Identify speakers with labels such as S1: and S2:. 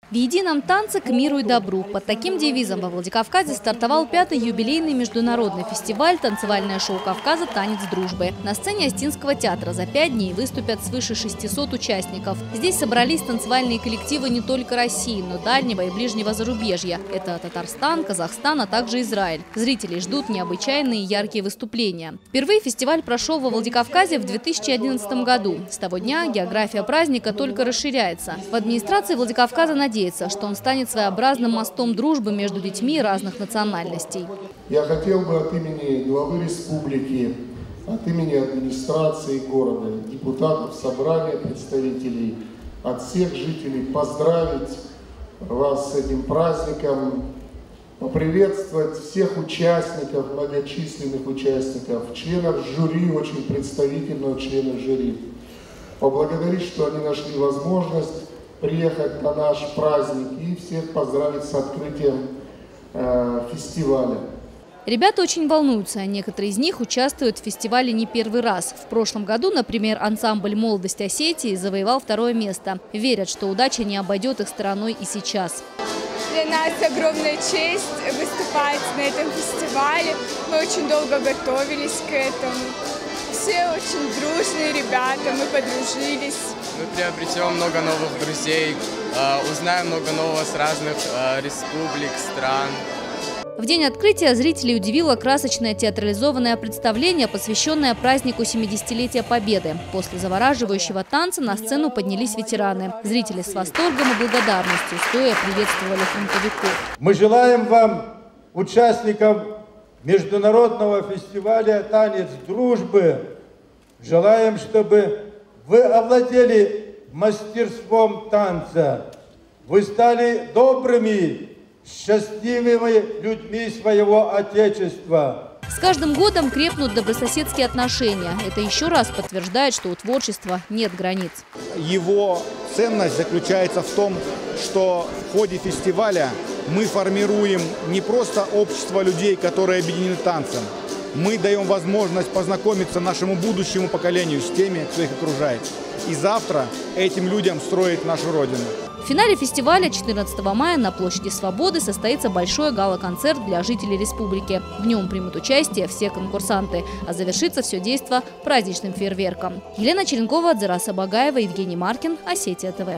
S1: В едином танце к миру и добру. Под таким девизом во Владикавказе стартовал 5-й юбилейный международный фестиваль «Танцевальное шоу Кавказа. Танец дружбы». На сцене Остинского театра за 5 дней выступят свыше 600 участников. Здесь собрались танцевальные коллективы не только России, но дальнего и ближнего зарубежья. Это Татарстан, Казахстан, а также Израиль. Зрителей ждут необычайные яркие выступления. Впервые фестиваль прошел во Владикавказе в 2011 году. С того дня география праздника только расширяется. В администрации Владикавказа надеются, что он станет своеобразным мостом дружбы между детьми разных национальностей.
S2: Я хотел бы от имени главы республики, от имени администрации города, депутатов, собрания представителей, от всех жителей поздравить вас с этим праздником, поприветствовать всех участников, многочисленных участников, членов жюри, очень представительных членов жюри, поблагодарить, что они нашли возможность приехать на наш праздник и всех поздравить с открытием фестиваля.
S1: Ребята очень волнуются. Некоторые из них участвуют в фестивале не первый раз. В прошлом году, например, ансамбль «Молодость Осетии» завоевал 2-е место. Верят, что удача не обойдет их стороной и сейчас.
S3: Для нас огромная честь выступать на этом фестивале. Мы очень долго готовились к этому. Все очень дружные ребята, мы подружились.
S4: Мы приобретем много новых друзей, узнаем много нового с разных республик, стран.
S1: В день открытия зрителей удивило красочное театрализованное представление, посвященное празднику 70-летия Победы. После завораживающего танца на сцену поднялись ветераны. Зрители с восторгом и благодарностью стоя приветствовали фронтовиков.
S5: Мы желаем вам, участникам международного фестиваля «Танец дружбы», желаем, чтобы вы овладели мастерством танца, вы стали добрыми, счастливыми людьми своего Отечества.
S1: С каждым годом крепнут добрососедские отношения. Это еще раз подтверждает, что у творчества нет границ.
S6: Его ценность заключается в том, что в ходе фестиваля мы формируем не просто общество людей, которые объединены танцем. Мы даем возможность познакомиться нашему будущему поколению с теми, кто их окружает. И завтра этим людям строить нашу Родину.
S1: В финале фестиваля 14 мая на площади Свободы состоится большой гала-концерт для жителей республики. В нем примут участие все конкурсанты, а завершится все действо праздничным фейерверком. Елена Черенкова, Дзараса Багаева, Евгений Маркин, Осетия ТВ.